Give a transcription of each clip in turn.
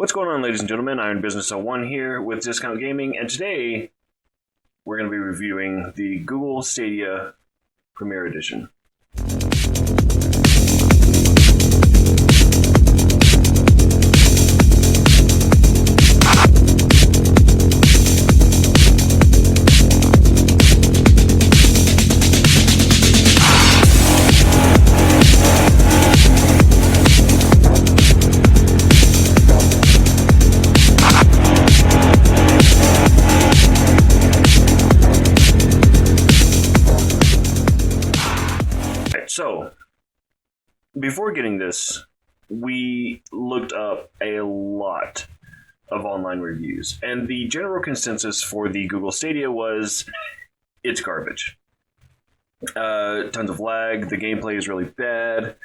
What's going on, ladies and gentlemen? Iron Business 01 here with Discount Gaming, and today we're going to be reviewing the Google Stadia Premier Edition. So, before getting this, we looked up a lot of online reviews, and the general consensus for the Google Stadia was it's garbage. Tons of lag, the gameplay is really bad.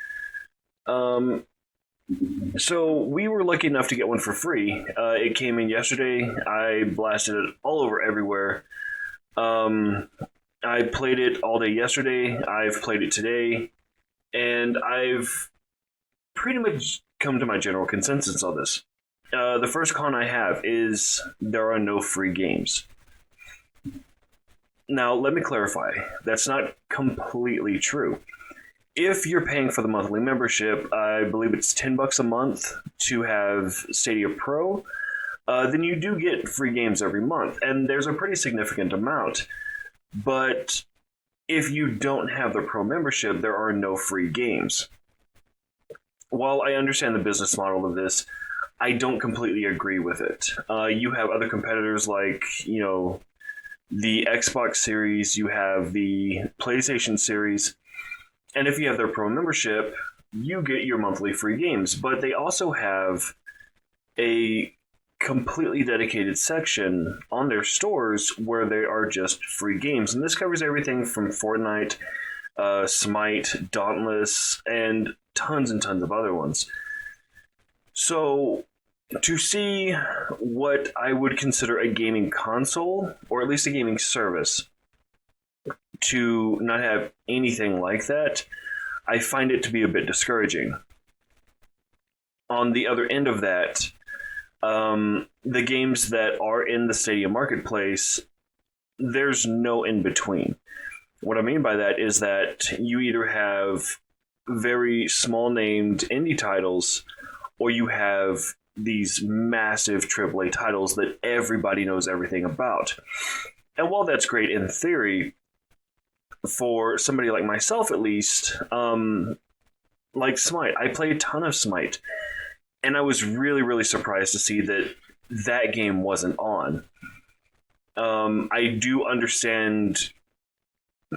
So we were lucky enough to get one for free. It came in yesterday. I blasted it all over everywhere. I played it all day yesterday, I've played it today, and I've pretty much come to my general consensus on this. The first con I have is there are no free games. Now, let me clarify. That's not completely true. If you're paying for the monthly membership, I believe it's $10 a month to have Stadia Pro, then you do get free games every month, and there's a pretty significant amount. But if you don't have the Pro membership, there are no free games. While I understand the business model of this, I don't completely agree with it. You have other competitors like, the Xbox Series, you have the PlayStation Series, and if you have their Pro membership, you get your monthly free games. But they also have a completely dedicated section on their stores where they are just free games, and this covers everything from Fortnite, Smite, Dauntless, and tons of other ones. So to see what I would consider a gaming console, or at least a gaming service, to not have anything like that, I find it to be a bit discouraging. On the other end of that, the games that are in the Stadia marketplace, there's no in between. What I mean by that is that you either have very small named indie titles, or you have these massive AAA titles that everybody knows everything about. And while that's great in theory, for somebody like myself at least, like Smite, I play a ton of Smite. And I was really surprised to see that game wasn't on. I do understand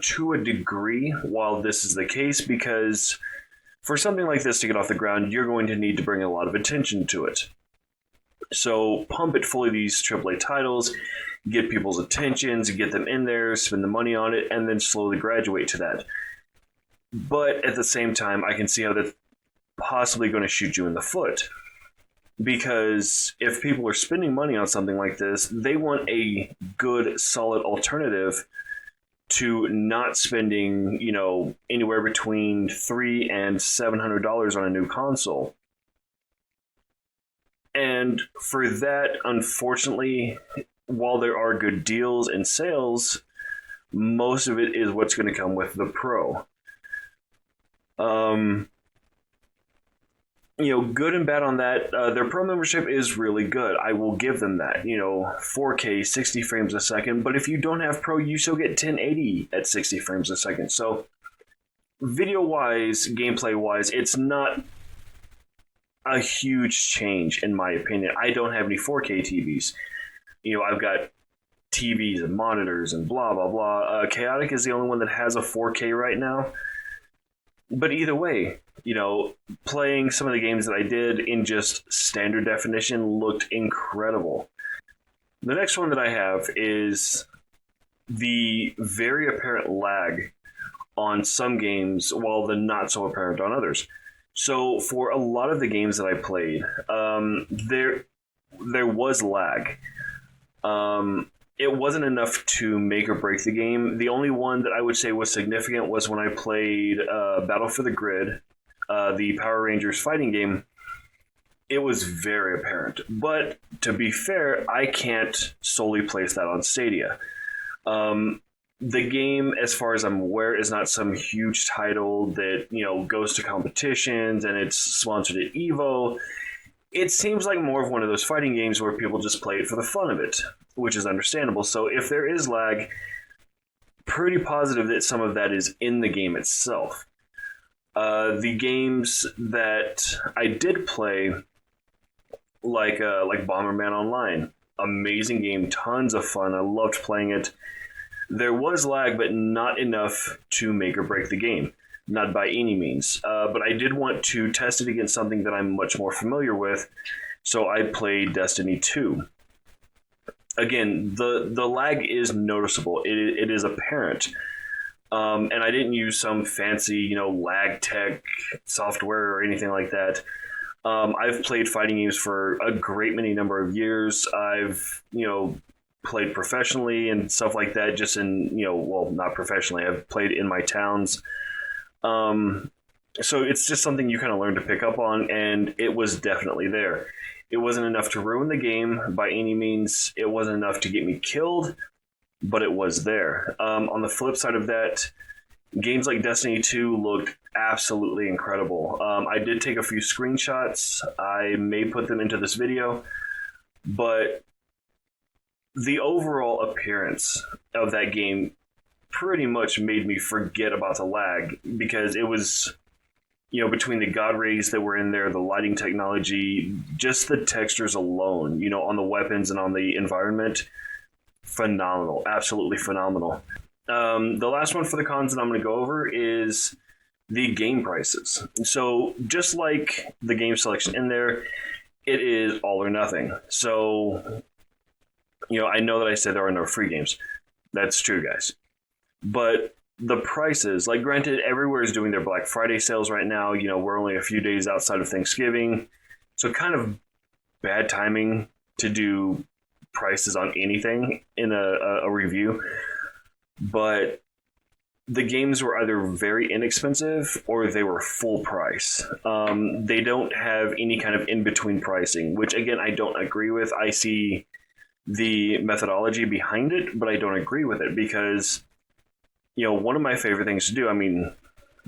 to a degree while this is the case, because for something like this to get off the ground, you're going to need to bring a lot of attention to it. So pump it full of these AAA titles, get people's attentions, get them in there, spend the money on it, and then slowly graduate to that. But at the same time, I can see how that's possibly going to shoot you in the foot, because if people are spending money on something like this, they want a good, solid alternative to not spending, anywhere between $300 and $700 on a new console. And for that, unfortunately, while there are good deals and sales, most of it is what's going to come with the Pro. Good and bad on that. Their Pro membership is really good. I will give them that. 4K, 60 frames a second. But if you don't have Pro, you still get 1080 at 60 frames a second. So, video-wise, gameplay-wise, it's not a huge change, in my opinion. I don't have any 4K TVs. I've got TVs and monitors and blah, blah, blah. Chaotic is the only one that has a 4K right now. But either way, playing some of the games that I did in just standard definition looked incredible. The next one that I have is the very apparent lag on some games, while the not so apparent on others. So for a lot of the games that I played, there was lag. It wasn't enough to make or break the game. The only one that I would say was significant was when I played Battle for the Grid, the Power Rangers fighting game. it was very apparent. But to be fair, I can't solely place that on Stadia. The game, as far as I'm aware, is not some huge title that, goes to competitions and it's sponsored at Evo. It seems like more of one of those fighting games where people just play it for the fun of it, which is understandable. So if there is lag, pretty positive that some of that is in the game itself. The games that I did play, like Bomberman Online, amazing game, tons of fun. I loved playing it. There was lag, but not enough to make or break the game. Not by any means. But I did want to test it against something that I'm much more familiar with, so I played Destiny 2. Again, the lag is noticeable. It is apparent. And I didn't use some fancy, lag tech software or anything like that. I've played fighting games for a great many number of years. I've, played professionally and stuff like that, just in, well, not professionally. I've played in my towns. So it's just something you kind of learn to pick up on, and it was definitely there. It wasn't enough to ruin the game by any means. It wasn't enough to get me killed, but it was there. On the flip side of that, games like Destiny 2 looked absolutely incredible. I did take a few screenshots. I may put them into this video, but the overall appearance of that game pretty much made me forget about the lag, because it was, between the God rays that were in there, the lighting technology, just the textures alone, on the weapons and on the environment, phenomenal, absolutely phenomenal. The last one for the cons that I'm going to go over is the game prices. So just like the game selection in there, it is all or nothing. So, I know that I said there are no free games. That's true, guys. But the prices, like, granted, everywhere is doing their Black Friday sales right now. We're only a few days outside of Thanksgiving. So kind of bad timing to do prices on anything in a review. But the games were either very inexpensive or they were full price. They don't have any kind of in-between pricing, which, again, I don't agree with. I see the methodology behind it, but I don't agree with it because, one of my favorite things to do,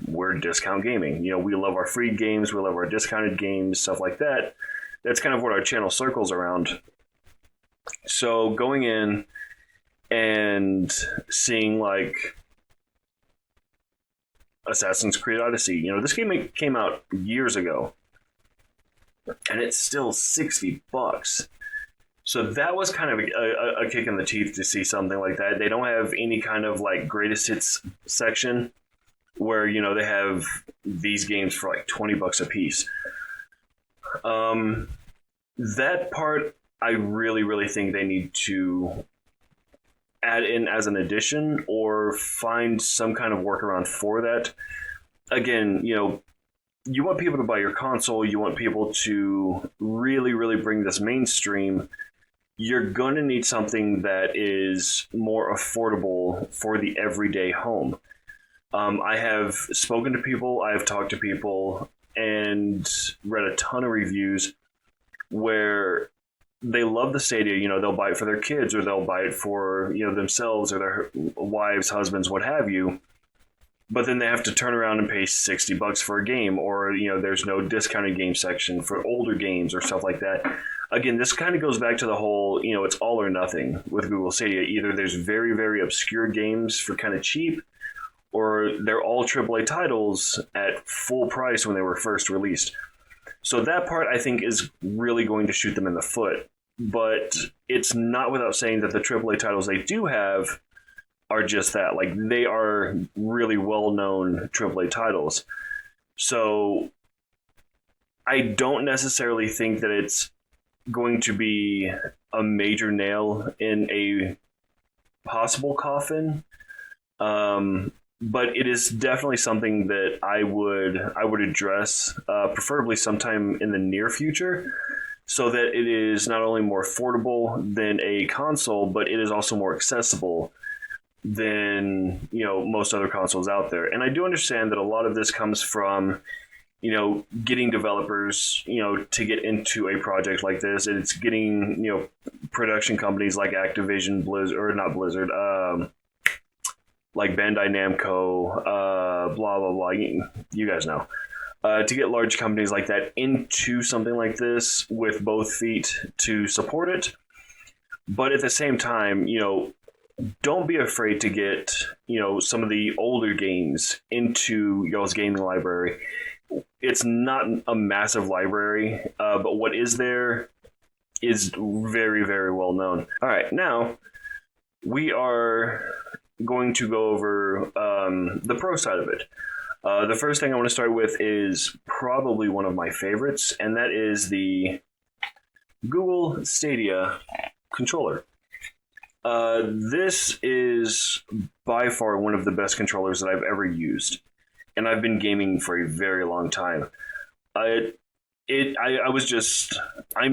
we're discount gaming. We love our free games, we love our discounted games, stuff like that. That's kind of what our channel circles around. So going in and seeing like Assassin's Creed Odyssey, this game came out years ago and it's still $60. So that was kind of a kick in the teeth to see something like that. They don't have any kind of like greatest hits section where, they have these games for like $20 a piece. That part, I really, really think they need to add in as an addition or find some kind of workaround for that. Again, you want people to buy your console. You want people to really, really bring this mainstream. You're going to need something that is more affordable for the everyday home. I have spoken to people, I've talked to people, and read a ton of reviews where they love the Stadia. They'll buy it for their kids, or they'll buy it for themselves or their wives, husbands, what have you. But then they have to turn around and pay $60 for a game, or there's no discounted game section for older games or stuff like that. Again, this kind of goes back to the whole, it's all or nothing with Google Stadia. Either there's very, very obscure games for kind of cheap, or they're all AAA titles at full price when they were first released. So that part, I think, is really going to shoot them in the foot. But it's not without saying that the AAA titles they do have are just that. Like, they are really well-known AAA titles. So I don't necessarily think that it's going to be a major nail in a possible coffin. But it is definitely something that I would address, preferably sometime in the near future, so that it is not only more affordable than a console, but it is also more accessible than most other consoles out there. And I do understand that a lot of this comes from getting developers, to get into a project like this. And it's getting, production companies like Activision, Blizzard, or not Blizzard, like Bandai Namco, blah, blah, blah. You guys know. To get large companies like that into something like this with both feet to support it. But at the same time, don't be afraid to get, some of the older games into y'all's gaming library. It's not a massive library, but what is there is very, very well known. All right, now we are going to go over the pro side of it. The first thing I want to start with is probably one of my favorites, and that is the Google Stadia controller. This is by far one of the best controllers that I've ever used, and I've been gaming for a very long time. I'm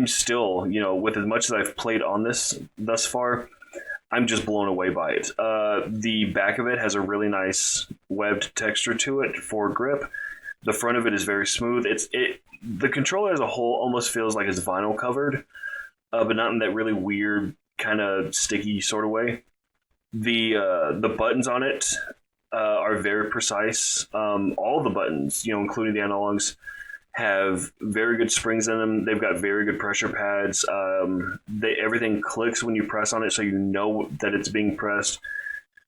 still, with as much as I've played on this thus far, I'm just blown away by it. The back of it has a really nice webbed texture to it for grip. The front of it is very smooth. The controller as a whole almost feels like it's vinyl covered, but not in that really weird kind of sticky sort of way. The buttons on it are very precise. All the buttons, including the analogs, have very good springs in them. They've got very good pressure pads. Everything clicks when you press on it, so you know that it's being pressed.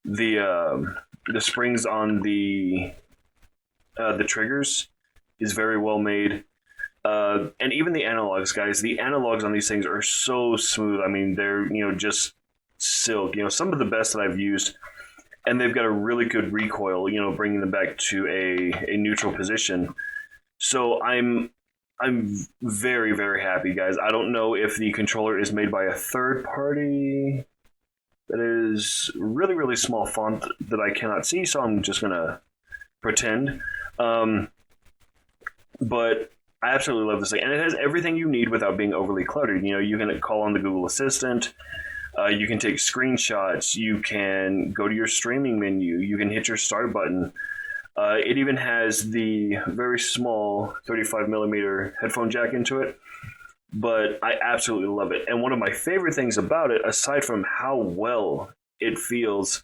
The springs on the triggers is very well made. And even the analogs, guys, the analogs on these things are so smooth. I mean, they're, just silk, some of the best that I've used. And they've got a really good recoil, bringing them back to a neutral position. So I'm very, very happy, guys. I don't know if the controller is made by a third party. That is really, really small font that I cannot see, so I'm just going to pretend. But I absolutely love this thing. And it has everything you need without being overly cluttered. You can call on the Google Assistant. You can take screenshots. You can go to your streaming menu. You can hit your start button. It even has the very small 35 millimeter headphone jack into it. But I absolutely love it. And one of my favorite things about it, aside from how well it feels,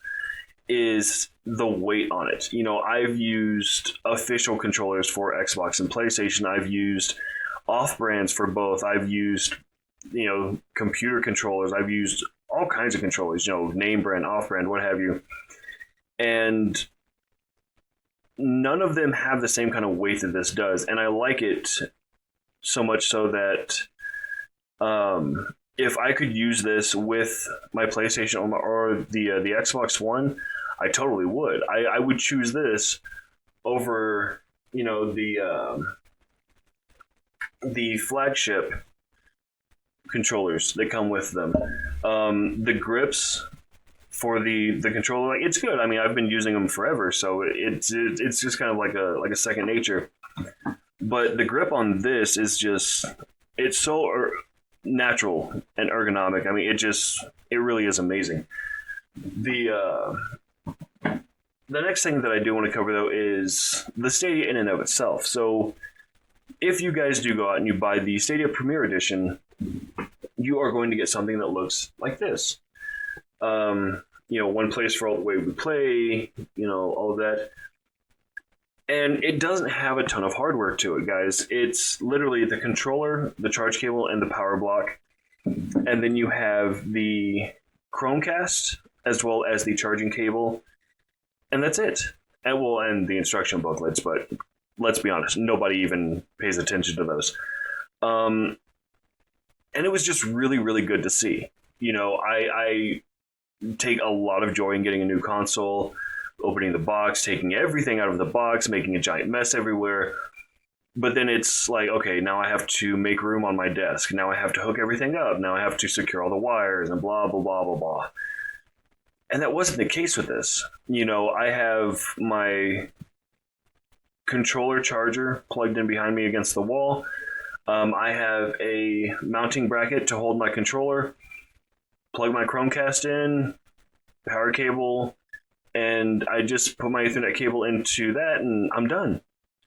is the weight on it. I've used official controllers for Xbox and PlayStation. I've used off-brands for both. I've used, computer controllers. I've used all kinds of controllers, name brand, off-brand, what have you. And none of them have the same kind of weight that this does. And I like it so much so that if I could use this with my PlayStation or the Xbox One, I totally would. I would choose this over, the flagship controllers that come with them. The grips for the controller, it's good. I mean, I've been using them forever, so it's just kind of like a second nature. But the grip on this is just, it's so natural and ergonomic. I mean, it really is amazing. The next thing that I do want to cover, though, is the Stadia in and of itself. So if you guys do go out and you buy the Stadia Premier Edition, you are going to get something that looks like this. One place for all the way we play, all of that. And it doesn't have a ton of hardware to it, guys. It's literally the controller, the charge cable, and the power block. And then you have the Chromecast, as well as the charging cable. And that's it. And the instruction booklets, but let's be honest, nobody even pays attention to those. And it was just really, really good to see. I take a lot of joy in getting a new console, opening the box, taking everything out of the box, making a giant mess everywhere. But then it's like, okay, now I have to make room on my desk. Now I have to hook everything up. Now I have to secure all the wires and blah, blah, blah, blah, blah. And that wasn't the case with this. I have my controller charger plugged in behind me against the wall. I have a mounting bracket to hold my controller, plug my Chromecast in, power cable, and I just put my Ethernet cable into that and I'm done.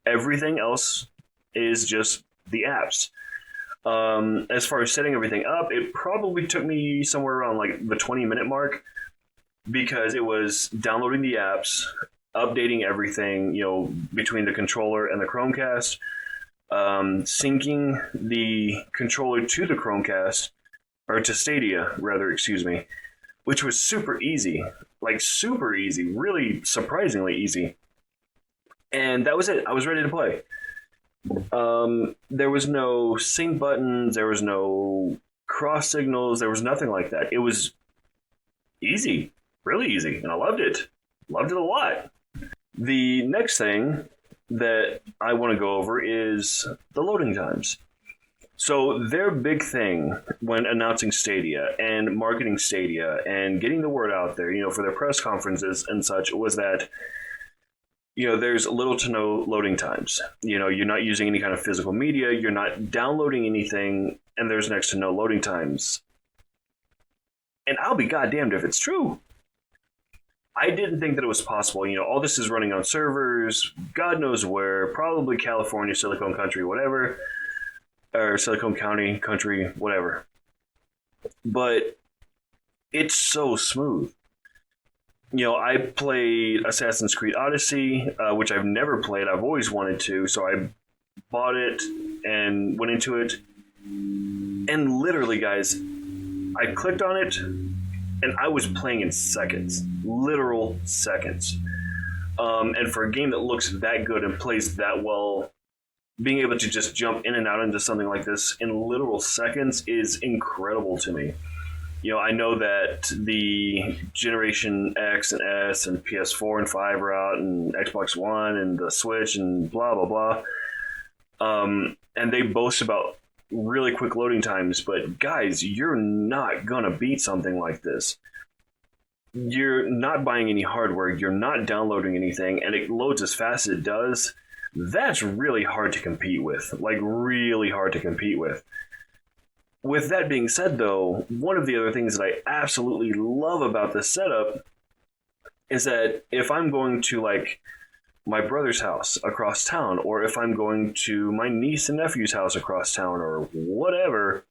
Everything else is just the apps. As far as setting everything up, it probably took me somewhere around like the 20-minute mark, because it was downloading the apps, updating everything, between the controller and the Chromecast, syncing the controller to the Chromecast, or to Stadia, rather, excuse me, which was super easy, really surprisingly easy. And that was it. I was ready to play. There was no sync buttons, there was no cross signals, there was nothing like that. It was easy, really easy, and I loved it. Loved it a lot. The next thing that I want to go over is the loading times. So their big thing when announcing Stadia and marketing Stadia and getting the word out there, for their press conferences and such, was that there's little to no loading times. You're not using any kind of physical media, you're not downloading anything, and there's next to no loading times. And I'll be goddamned if it's true. I didn't think that it was possible. All this is running on servers, God knows where, probably California, Silicon Country, whatever, or Silicon County, country, whatever. But it's so smooth. I played Assassin's Creed Odyssey, which I've never played. I've always wanted to, so I bought it and went into it. And literally, guys, I clicked on it, and I was playing in seconds. Literal seconds. And for a game that looks that good and plays that well, being able to just jump in and out into something like this in literal seconds is incredible to me. I know that the Generation X and S and PS4 and 5 are out, and Xbox One and the Switch and blah, blah, blah. And they boast about really quick loading times, but guys, you're not going to beat something like this. You're not buying any hardware, you're not downloading anything, and it loads as fast as it does. That's really hard to compete with. Really hard to compete with. With that being said, though, one of the other things that I absolutely love about this setup is that if I'm going to, my brother's house across town, or if I'm going to my niece and nephew's house across town, or whatever,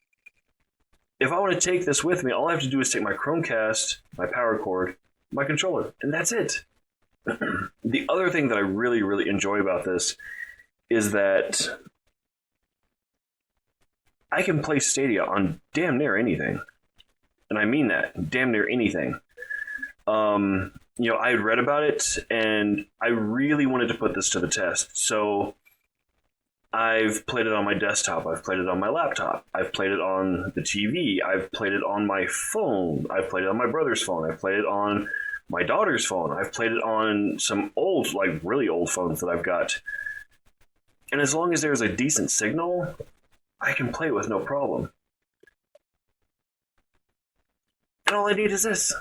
if I want to take this with me, all I have to do is take my Chromecast, my power cord, my controller, and that's it. The other thing that I really, really enjoy about this is that I can play Stadia on damn near anything. And I mean that, damn near anything. I had read about it, and I really wanted to put this to the test. So I've played it on my desktop, I've played it on my laptop, I've played it on the TV, I've played it on my phone, I've played it on my brother's phone, I've played it on my daughter's phone, I've played it on some old, really old phones that I've got. And as long as there's a decent signal, I can play with no problem. And all I need is this.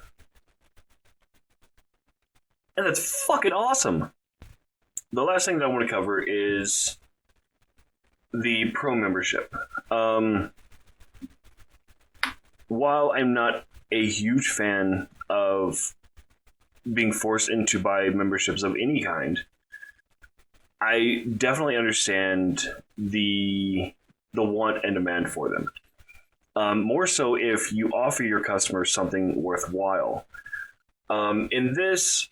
And that's fucking awesome. The last thing that I want to cover is the Pro membership. While I'm not a huge fan of being forced into buy memberships of any kind, I definitely understand the want and demand for them. More so if you offer your customers something worthwhile. In this,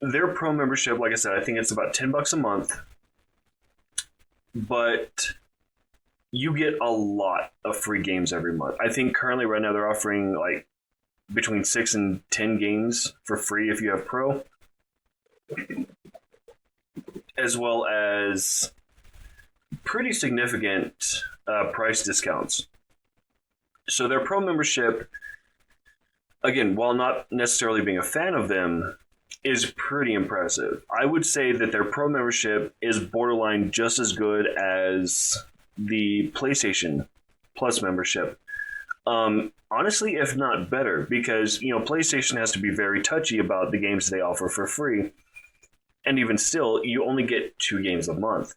their Pro membership, like I said, I think it's about $10 a month, but you get a lot of free games every month. I think currently right now they're offering between 6 and 10 games for free if you have Pro, as well as pretty significant price discounts. So their Pro membership, again, while not necessarily being a fan of them, is pretty impressive. I would say that their Pro membership is borderline just as good as the PlayStation Plus membership. Honestly, if not better, because PlayStation has to be very touchy about the games they offer for free. And even still, you only get 2 games a month.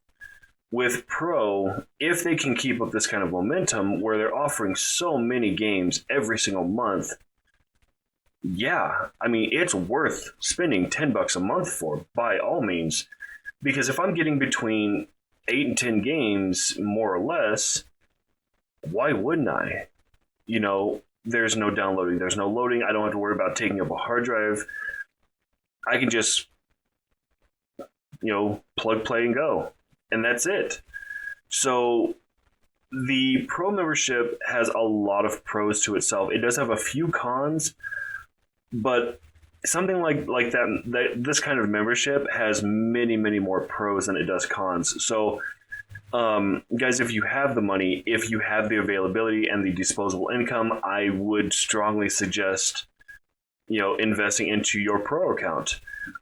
With Pro, if they can keep up this kind of momentum where they're offering so many games every single month, yeah, I mean, it's worth spending $10 a month for, by all means. Because if I'm getting between 8 and 10 games, more or less, why wouldn't I? There's no downloading, there's no loading. I don't have to worry about taking up a hard drive. I can just, plug, play, and go. And that's it. So the pro membership has a lot of pros to itself. It does have a few cons, but something like that this kind of membership has many, many more pros than it does cons. So guys, if you have the money, if you have the availability and the disposable income, I would strongly suggest investing into your pro account.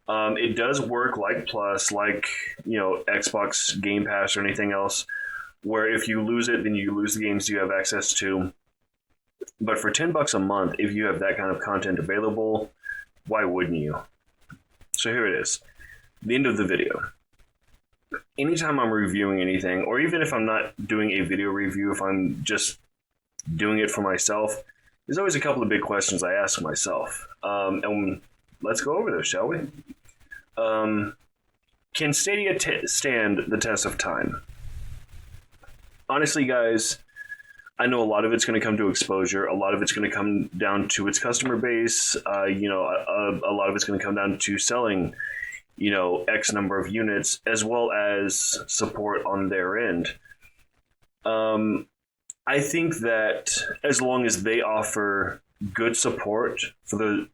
It does work like Plus, like Xbox Game Pass or anything else, where if you lose it, then you lose the games you have access to. But for $10 a month, if you have that kind of content available, why wouldn't you? So here it is, the end of the video. Anytime I'm reviewing anything, or even if I'm not doing a video review, if I'm just doing it for myself, there's always a couple of big questions I ask myself. And let's go over those, shall we? Can Stadia stand the test of time? Honestly, guys, I know a lot of it's going to come to exposure. A lot of it's going to come down to its customer base. A lot of it's going to come down to selling, X number of units, as well as support on their end. I think that as long as they offer good support for the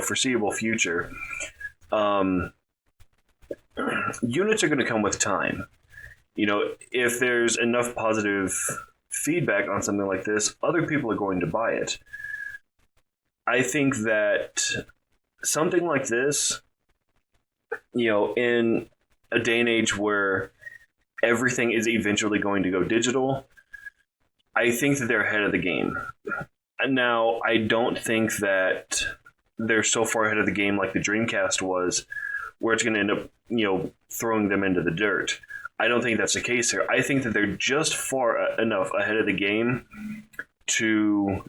foreseeable future, units are going to come with time. If there's enough positive feedback on something like this, other people are going to buy it. I think that something like this, in a day and age where everything is eventually going to go digital, I think that they're ahead of the game. Now, I don't think that they're so far ahead of the game like the Dreamcast was, where it's going to end up, throwing them into the dirt. I don't think that's the case here. I think that they're just far enough ahead of the game to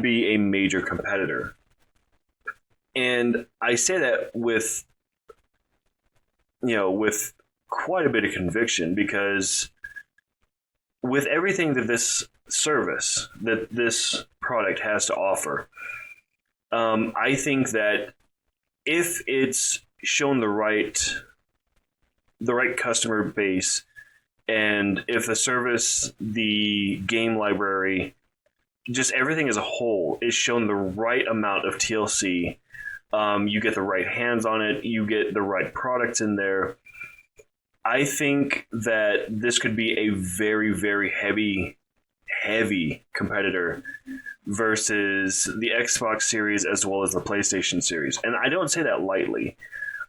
be a major competitor. And I say that with quite a bit of conviction, because with everything that this service, that this product has to offer, I think that if it's shown the right customer base, and if the service, the game library, just everything as a whole is shown the right amount of TLC, you get the right hands on it, you get the right products in there, I think that this could be a very, very heavy competitor versus the Xbox Series as well as the PlayStation Series. And I don't say that lightly.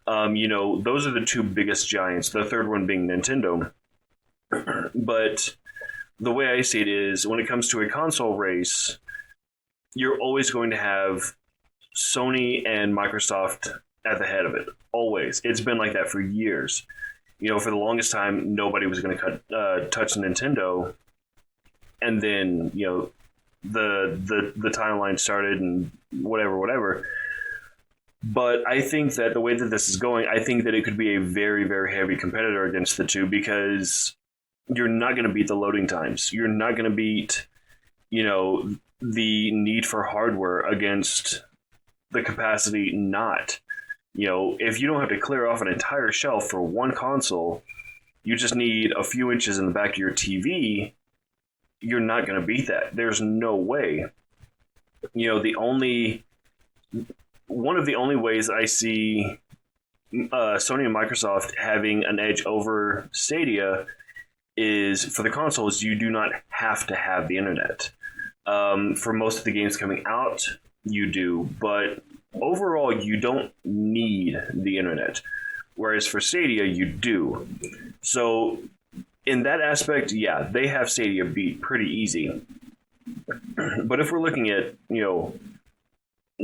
Those are the two biggest giants, the third one being Nintendo. But the way I see it is, when it comes to a console race, you're always going to have Sony and Microsoft at the head of it. Always. It's been like that for years. For the longest time, nobody was going to touch Nintendo. And then, the timeline started and whatever. But I think that the way that this is going, I think that it could be a very, very heavy competitor against the two, because you're not going to beat the loading times. You're not going to beat, the need for hardware against the capacity not. If you don't have to clear off an entire shelf for one console, you just need a few inches in the back of your TV, you're not going to beat that. There's no way. One of the only ways I see Sony and Microsoft having an edge over Stadia is for the consoles. You do not have to have the internet. For most of the games coming out, you do, but overall, you don't need the internet. Whereas for Stadia, you do. So in that aspect, yeah, they have Stadia beat pretty easy. But if we're looking at,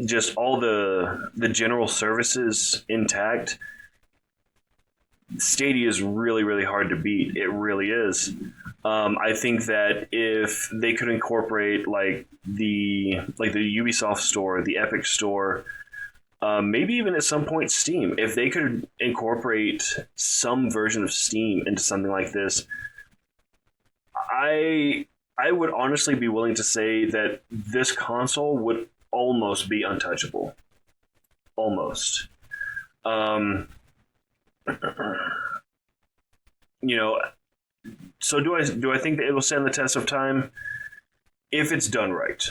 just all the general services intact, Stadia is really, really hard to beat. It really is. I think that if they could incorporate like the Ubisoft store, the Epic store, maybe even at some point Steam. If they could incorporate some version of Steam into something like this, I would honestly be willing to say that this console would almost be untouchable. Almost. Um, you know, so do I think that it will stand the test of time if it's done right?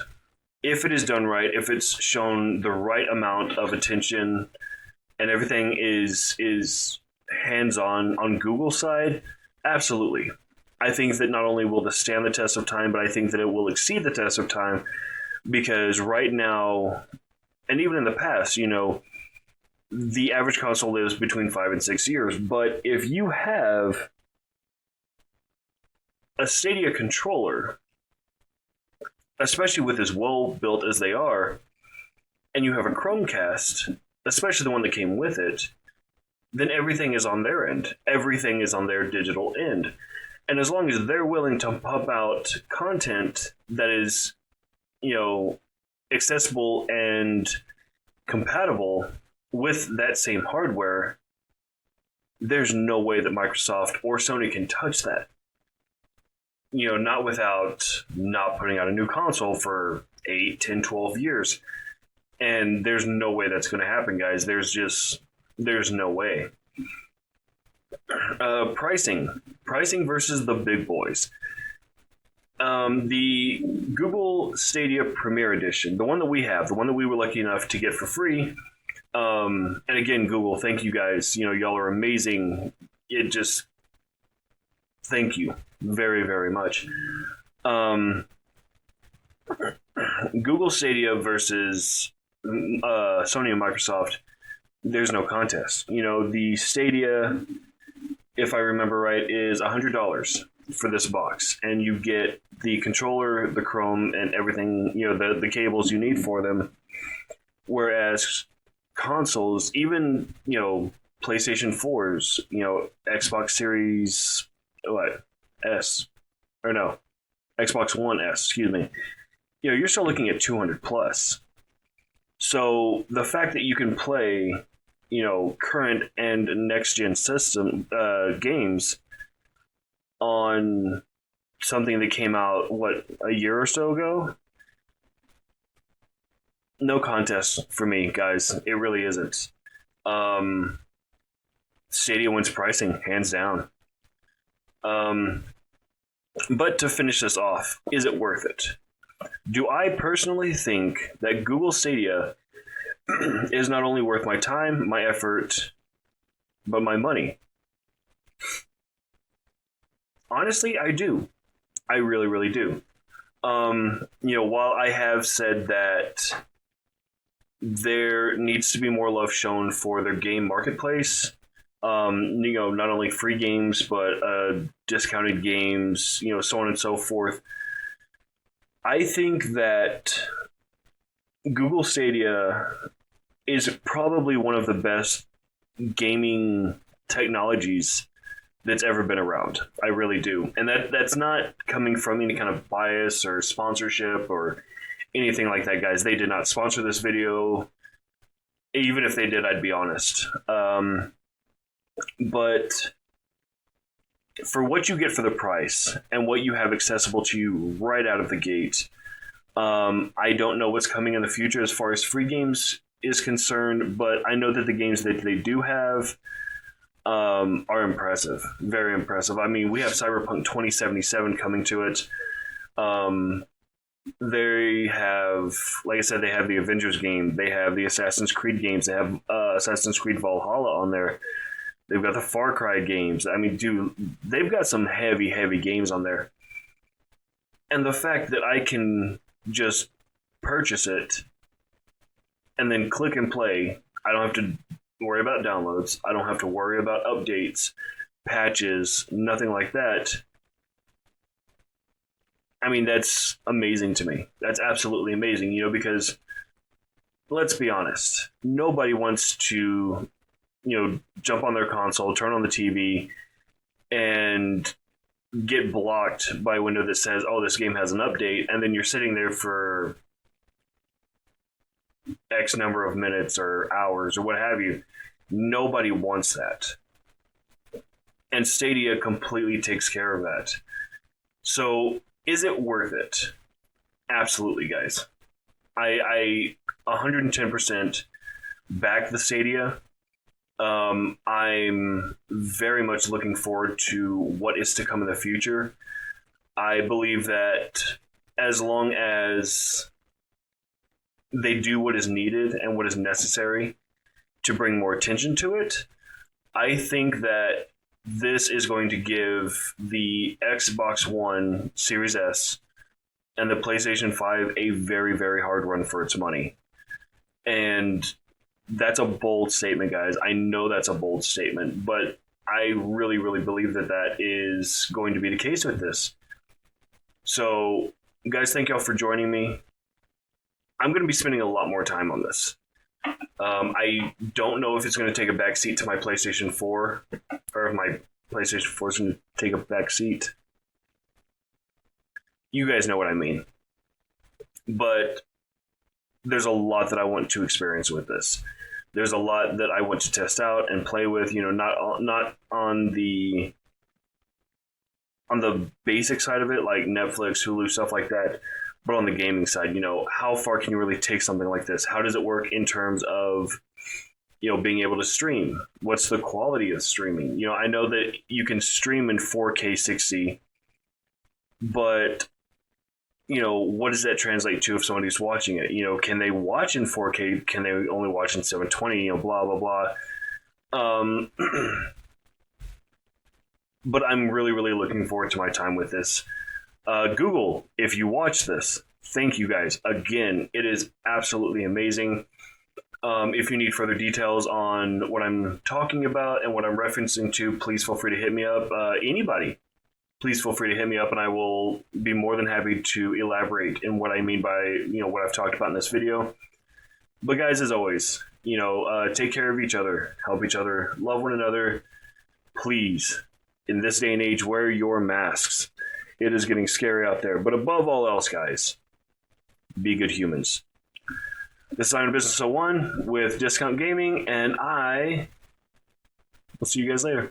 If it is done right, if it's shown the right amount of attention and everything is hands on Google's side, absolutely. I think that not only will this stand the test of time, but I think that it will exceed the test of time because right now, and even in the past, the average console lives between 5 and 6 years. But if you have a Stadia controller, especially with as well built as they are, and you have a Chromecast, especially the one that came with it, then everything is on their end. Everything is on their digital end. And as long as they're willing to pump out content that is, accessible and compatible with that same hardware, there's no way that Microsoft or Sony can touch that. Not without not putting out a new console for 8, 10, 12 years. And there's no way that's going to happen, guys. There's no way. Pricing versus the big boys. The Google Stadia Premier Edition, the one that we have, the one that we were lucky enough to get for free. And again, Google, thank you guys. Y'all are amazing. Thank you very, very much. Google Stadia versus Sony and Microsoft, there's no contest. The Stadia, if I remember right, is $100 for this box, and you get the controller, the Chrome, and everything, the cables you need for them. Whereas consoles, even, PlayStation 4s, Xbox Series, S, or no, Xbox One S, excuse me, you're still looking at 200 plus. So the fact that you can play, current and next gen system games on something that came out a year or so ago, no contest for me, guys. It really isn't. Stadia wins pricing, hands down. But to finish this off, is it worth it? Do I personally think that Google Stadia is not only worth my time, my effort, but my money? Honestly, I do. I really, really do. While I have said that there needs to be more love shown for their game marketplace, not only free games, but discounted games, so on and so forth. I think that Google Stadia is probably one of the best gaming technologies that's ever been around. I really do. And that's not coming from any kind of bias or sponsorship or anything like that, guys. They did not sponsor this video. Even if they did, I'd be honest. But for what you get for the price and what you have accessible to you right out of the gate, I don't know what's coming in the future as far as free games is concerned, but I know that the games that they do have are impressive, very impressive. I mean, we have Cyberpunk 2077 coming to it. They have, like I said, they have the Avengers game. They have the Assassin's Creed games. They have Assassin's Creed Valhalla on there. They've got the Far Cry games. I mean, dude, they've got some heavy, heavy games on there. And the fact that I can just purchase it and then click and play, I don't have to worry about downloads. I don't have to worry about updates, patches, nothing like that. I mean, that's amazing to me. That's absolutely amazing, because let's be honest, nobody wants to, jump on their console, turn on the TV, and get blocked by a window that says, oh, this game has an update, and then you're sitting there for X number of minutes or hours or what have you. Nobody wants that. And Stadia completely takes care of that. So, is it worth it? Absolutely, guys. I 110% back the Stadia. I'm very much looking forward to what is to come in the future. I believe that as long as they do what is needed and what is necessary to bring more attention to it, I think that this is going to give the Xbox One Series S and the PlayStation 5 a very, very hard run for its money. And that's a bold statement, guys. I know that's a bold statement, but I really, really believe that that is going to be the case with this. So, guys, thank y'all for joining me. I'm going to be spending a lot more time on this. I don't know if it's going to take a backseat to my PlayStation 4, or if my PlayStation 4 is going to take a backseat. You guys know what I mean. But there's a lot that I want to experience with this. There's a lot that I want to test out and play with. You know, not on the basic side of it, like Netflix, Hulu, stuff like that, but on the gaming side. You know, how far can you really take something like this? How does it work in terms of, you know, being able to stream? What's the quality of streaming? You know, I know that you can stream in 4K 60, but you know, what does that translate to if somebody's watching it? You know, can they watch in 4K? Can they only watch in 720? You know, blah, blah, blah. But I'm really, really looking forward to my time with this. Google, if you watch this, thank you guys. Again, it is absolutely amazing. If you need further details on what I'm talking about and what I'm referencing to, please feel free to hit me up. Anybody. Please feel free to hit me up and I will be more than happy to elaborate in what I mean by, you know, what I've talked about in this video. But guys, as always, you know, take care of each other, help each other, love one another. Please, in this day and age, wear your masks. It is getting scary out there. But above all else, guys, be good humans. This is Iron Business 01 with Discount Gaming, and I will see you guys later.